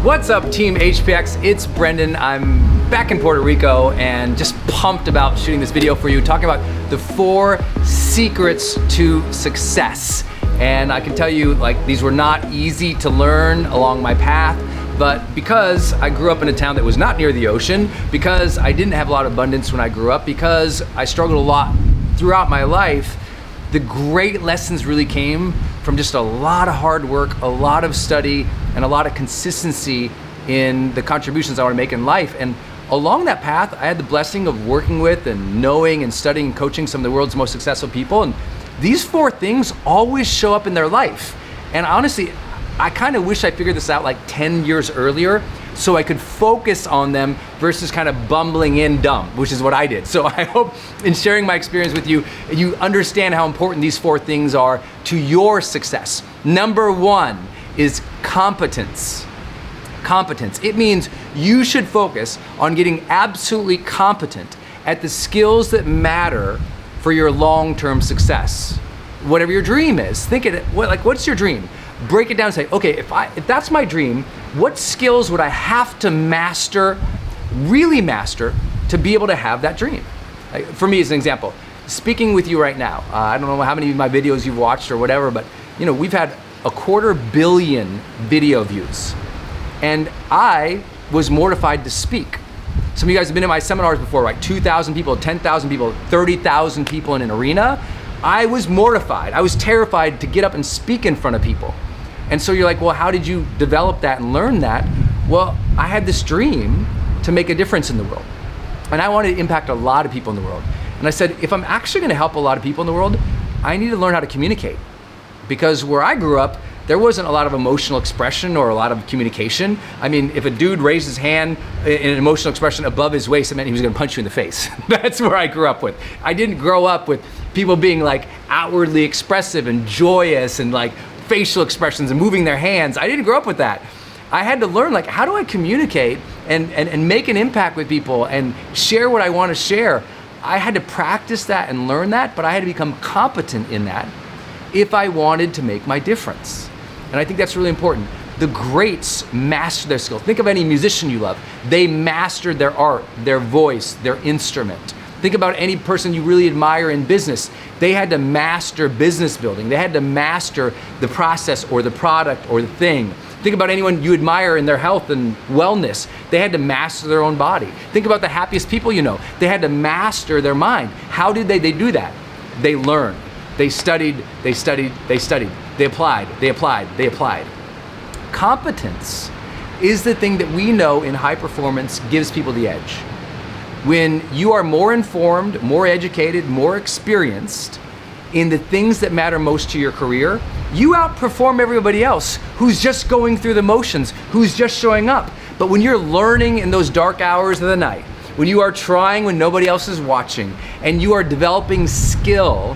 What's up, Team HPX? It's Brendon. I'm back in Puerto Rico and just pumped about shooting this video for you, talking about the 4 secrets to success. And I can tell you, these were not easy to learn along my path, but because I grew up in a town that was not near the ocean, because I didn't have a lot of abundance when I grew up, because I struggled a lot throughout my life, the great lessons really came from just a lot of hard work, a lot of study, and a lot of consistency in the contributions I want to make in life. And along that path, I had the blessing of working with and knowing and studying and coaching some of the world's most successful people. And these 4 things always show up in their life. And honestly, I kind of wish I figured this out like 10 years earlier so I could focus on them versus kind of bumbling in dumb, which is what I did. So I hope in sharing my experience with you, you understand how important these 4 things are to your success. Number 1 is competence. Competence. It means you should focus on getting absolutely competent at the skills that matter for your long-term success. Whatever your dream is, think it, what's your dream? Break it down and say, okay, if that's my dream, what skills would I have to master, really master, to be able to have that dream? For me, as an example, speaking with you right now, I don't know how many of my videos you've watched or whatever, but we've had 250 million video views. And I was mortified to speak. Some of you guys have been in my seminars before, right? 2,000 people, 10,000 people, 30,000 people in an arena. I was mortified. I was terrified to get up and speak in front of people. And so you're like, well, how did you develop that and learn that? Well, I had this dream to make a difference in the world. And I wanted to impact a lot of people in the world. And I said, if I'm actually gonna help a lot of people in the world, I need to learn how to communicate. Because where I grew up, there wasn't a lot of emotional expression or a lot of communication. I mean, if a dude raised his hand in an emotional expression above his waist, it meant he was gonna punch you in the face. That's where I grew up with. I didn't grow up with people being outwardly expressive and joyous and facial expressions and moving their hands. I didn't grow up with that. I had to learn how do I communicate and make an impact with people and share what I want to share. I had to practice that and learn that, but I had to become competent in that if I wanted to make my difference. And I think that's really important. The greats master their skills. Think of any musician you love. They mastered their art, their voice, their instrument. Think about any person you really admire in business. They had to master business building. They had to master the process or the product or the thing. Think about anyone you admire in their health and wellness. They had to master their own body. Think about the happiest people you know. They had to master their mind. How did they do that? They learned. They studied, they studied, they studied. They applied, they applied, they applied. Competence is the thing that we know in high performance gives people the edge. When you are more informed, more educated, more experienced in the things that matter most to your career, you outperform everybody else who's just going through the motions, who's just showing up. But when you're learning in those dark hours of the night, when you are trying when nobody else is watching, and you are developing skill,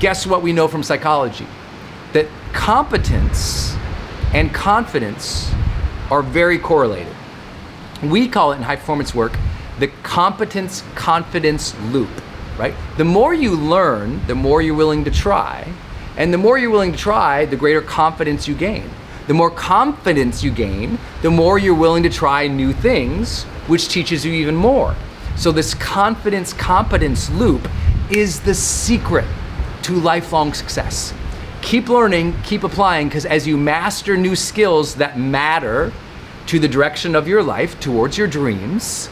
guess what we know from psychology? That competence and confidence are very correlated. We call it in high performance work the competence-confidence loop, right? The more you learn, the more you're willing to try. And the more you're willing to try, the greater confidence you gain. The more confidence you gain, the more you're willing to try new things, which teaches you even more. So this confidence-competence loop is the secret to lifelong success. Keep learning, keep applying, because as you master new skills that matter to the direction of your life, towards your dreams,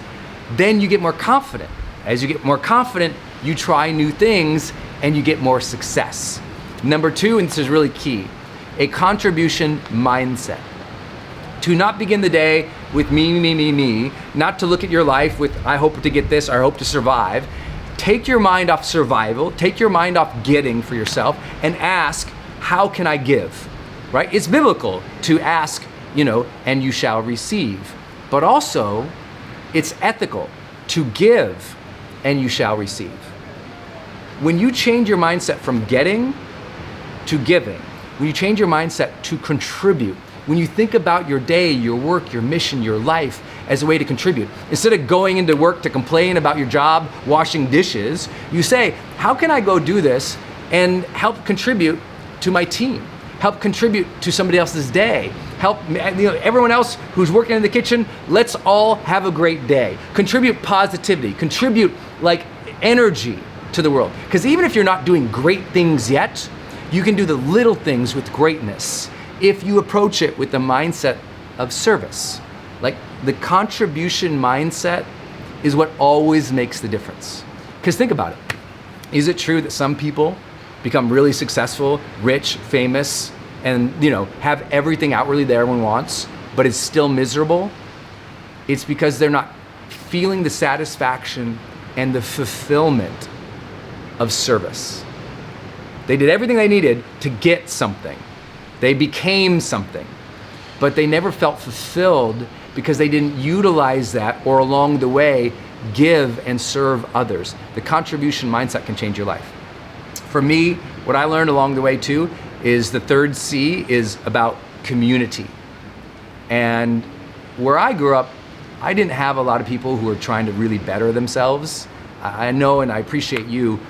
then you get more confident. As you get more confident, you try new things and you get more success. Number 2, and this is really key, a contribution mindset. To not begin the day with me, not to look at your life with I hope to get this, or I hope to survive. Take your mind off survival, take your mind off getting for yourself, and ask, how can I give? Right? It's biblical to ask, and you shall receive. But also, it's ethical to give and you shall receive. When you change your mindset from getting to giving, when you change your mindset to contribute, when you think about your day, your work, your mission, your life as a way to contribute, instead of going into work to complain about your job washing dishes, you say, how can I go do this and help contribute to my team? Help contribute to somebody else's day? help everyone else who's working in the kitchen. Let's all have a great day. Contribute positivity, contribute like energy to the world. Because even if you're not doing great things yet, you can do the little things with greatness if you approach it with the mindset of service. Like the contribution mindset is what always makes the difference. Because think about it. Is it true that some people become really successful, rich, famous, and have everything outwardly that everyone wants, but is still miserable? It's because they're not feeling the satisfaction and the fulfillment of service. They did everything they needed to get something. They became something, but they never felt fulfilled because they didn't utilize that or along the way give and serve others. The contribution mindset can change your life. For me, what I learned along the way too is the third C is about community. And where I grew up, I didn't have a lot of people who were trying to really better themselves. I know and I appreciate you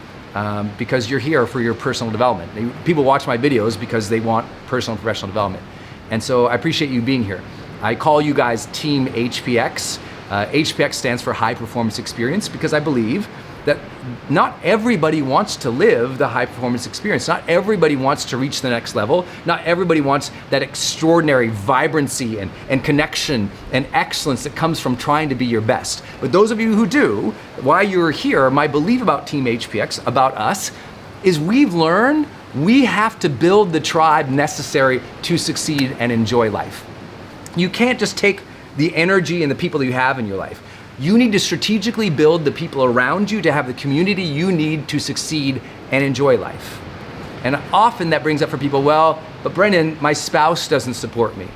because you're here for your personal development. People watch my videos because they want personal and professional development. And so I appreciate you being here. I call you guys Team HPX. HPX stands for High Performance Experience because I believe that not everybody wants to live the high performance experience. Not everybody wants to reach the next level. Not everybody wants that extraordinary vibrancy and connection and excellence that comes from trying to be your best. But those of you who do, why you're here, my belief about Team HPX, about us, is we've learned we have to build the tribe necessary to succeed and enjoy life. You can't just take the energy and the people that you have in your life. You need to strategically build the people around you to have the community you need to succeed and enjoy life. And often that brings up for people, well, but Brendon, my spouse doesn't support me.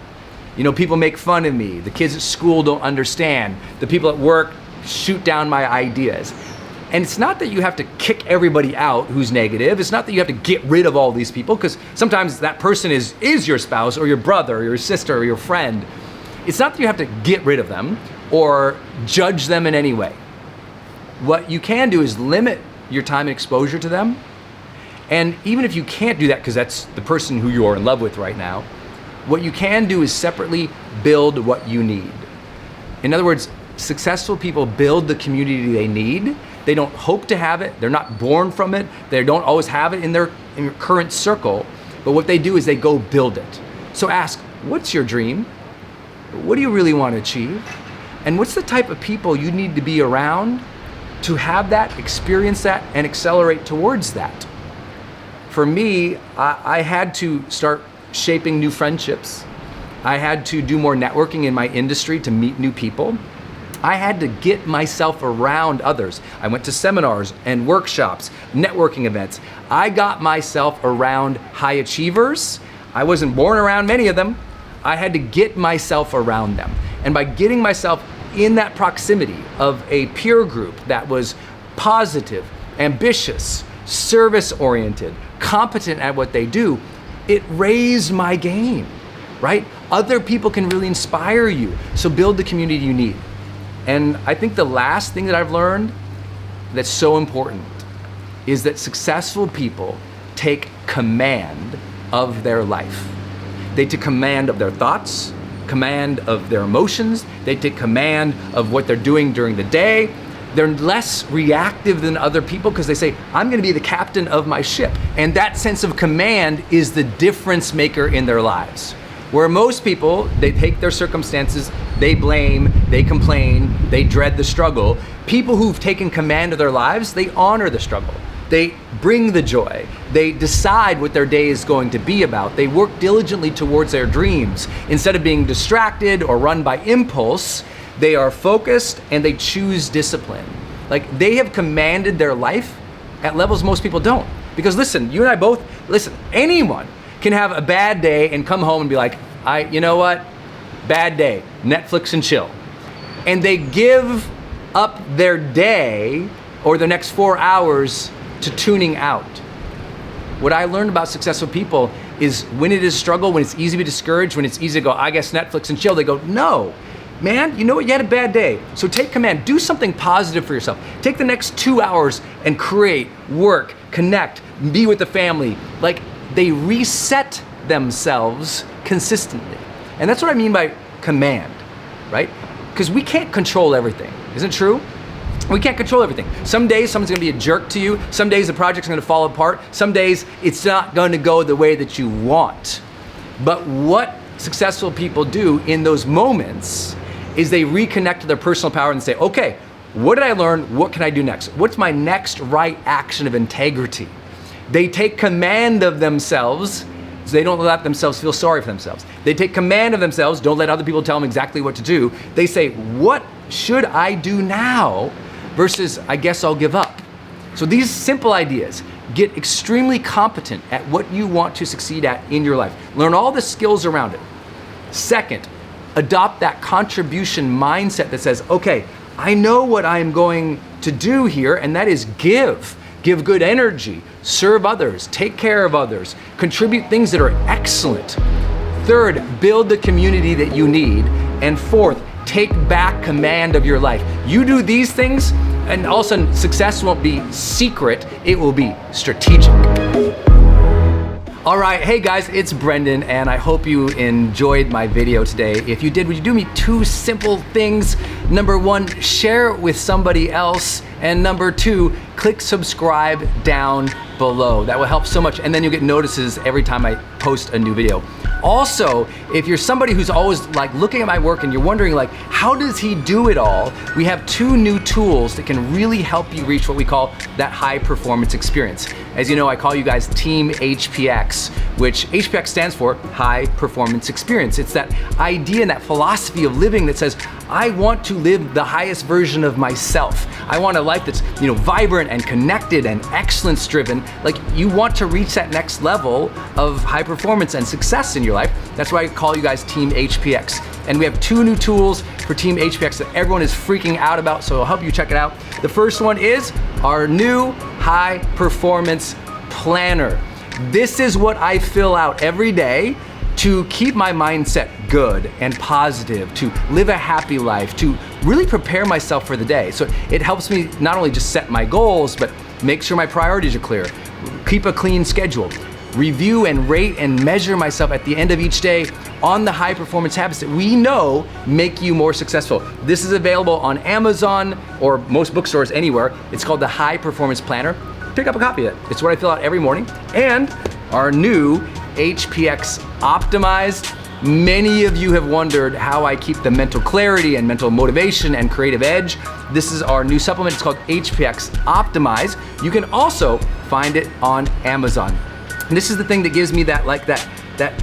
People make fun of me. The kids at school don't understand. The people at work shoot down my ideas. And it's not that you have to kick everybody out who's negative. It's not that you have to get rid of all these people, because sometimes that person is your spouse or your brother or your sister or your friend. It's not that you have to get rid of them or judge them in any way. What you can do is limit your time and exposure to them. And even if you can't do that because that's the person who you're in love with right now, what you can do is separately build what you need. In other words, successful people build the community they need. They don't hope to have it. They're not born from it. They don't always have it in your current circle. But what they do is they go build it. So ask, what's your dream? What do you really want to achieve? And what's the type of people you need to be around to have that, experience that, and accelerate towards that? For me, I had to start shaping new friendships. I had to do more networking in my industry to meet new people. I had to get myself around others. I went to seminars and workshops, networking events. I got myself around high achievers. I wasn't born around many of them. I had to get myself around them. And by getting myself in that proximity of a peer group that was positive, ambitious, service-oriented, competent at what they do, it raised my game, right? Other people can really inspire you. So build the community you need. And I think the last thing that I've learned that's so important is that successful people take command of their life. They take command of their thoughts, command of their emotions. They take command of what they're doing during the day. They're less reactive than other people because they say, I'm going to be the captain of my ship. And that sense of command is the difference maker in their lives. Where most people, they take their circumstances, they blame, they complain, they dread the struggle. People who've taken command of their lives, they honor the struggle. They bring the joy. They decide what their day is going to be about. They work diligently towards their dreams. Instead of being distracted or run by impulse, they are focused and they choose discipline. Like they have commanded their life at levels most people don't. Because listen, you and I both, anyone can have a bad day and come home and be like, you know what? Bad day, Netflix and chill. And they give up their day or the next 4 hours to tuning out. What I learned about successful people is when it is struggle, when it's easy to be discouraged, when it's easy to go, I guess Netflix and chill, they go, no, man, you know what, you had a bad day. So take command, do something positive for yourself. Take the next 2 hours and create, work, connect, be with the family. Like they reset themselves consistently. And that's what I mean by command, right? Because we can't control everything, isn't it true? We can't control everything. Some days someone's gonna be a jerk to you. Some days the project's gonna fall apart. Some days it's not gonna go the way that you want. But what successful people do in those moments is they reconnect to their personal power and say, okay, what did I learn? What can I do next? What's my next right action of integrity? They take command of themselves, so they don't let themselves feel sorry for themselves. They take command of themselves, don't let other people tell them exactly what to do. They say, what should I do now? Versus, I guess I'll give up. So these simple ideas, get extremely competent at what you want to succeed at in your life. Learn all the skills around it. Second, adopt that contribution mindset that says, okay, I know what I'm going to do here, and that is give. Give good energy, serve others, take care of others, contribute things that are excellent. Third, build the community that you need. And fourth, take back command of your life. You do these things, and all of a sudden, success won't be secret, it will be strategic. All right, hey guys, it's Brendon, and I hope you enjoyed my video today. If you did, would you do me two simple things? Number one, share it with somebody else. And number two, click subscribe down below. That will help so much, and then you'll get notices every time I post a new video. Also, if you're somebody who's always like looking at my work and you're wondering like, how does he do it all? We have two new tools that can really help you reach what we call that high performance experience. As you know, I call you guys Team HPX, which HPX stands for High Performance Experience. It's that idea and that philosophy of living that says, I want to live the highest version of myself. I want a life that's, vibrant and connected and excellence driven. Like, you want to reach that next level of high performance and success in your life. That's why I call you guys Team HPX. And we have two new tools for Team HPX that everyone is freaking out about, so I'll help you check it out. The first one is our new high performance planner. This is what I fill out every day to keep my mindset good and positive, to live a happy life, to really prepare myself for the day. So it helps me not only just set my goals, but make sure my priorities are clear, keep a clean schedule, review and rate and measure myself at the end of each day on the high performance habits that we know make you more successful. This is available on Amazon or most bookstores anywhere. It's called the High Performance Planner. Pick up a copy of it. It's what I fill out every morning. And our new HPX Optimized. Many of you have wondered how I keep the mental clarity and mental motivation and creative edge. This is our new supplement. It's called HPX Optimize. You can also find it on Amazon. And this is the thing that gives me that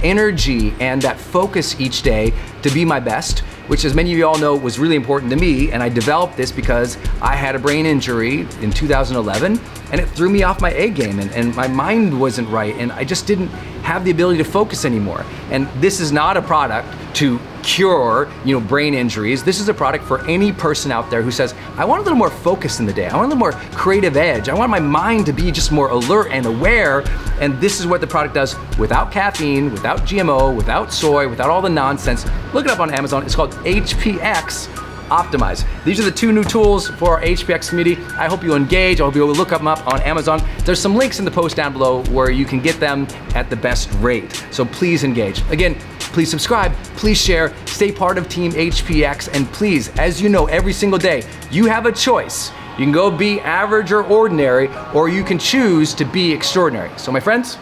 energy and that focus each day to be my best, which, as many of you all know, was really important to me. And I developed this because I had a brain injury in 2011, and it threw me off my A game, and my mind wasn't right, and I just didn't have the ability to focus anymore. And this is not a product to cure, brain injuries. This is a product for any person out there who says, I want a little more focus in the day. I want a little more creative edge. I want my mind to be just more alert and aware. And this is what the product does without caffeine, without GMO, without soy, without all the nonsense. Look it up on Amazon. It's called HPX Optimize. These are the two new tools for our HPX community. I hope you'll engage. I hope you'll look them up on Amazon. There's some links in the post down below where you can get them at the best rate. So please engage. Again, please subscribe, please share, stay part of Team HPX, and please, as you know, every single day, you have a choice. You can go be average or ordinary, or you can choose to be extraordinary. So my friends,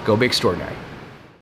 go be extraordinary.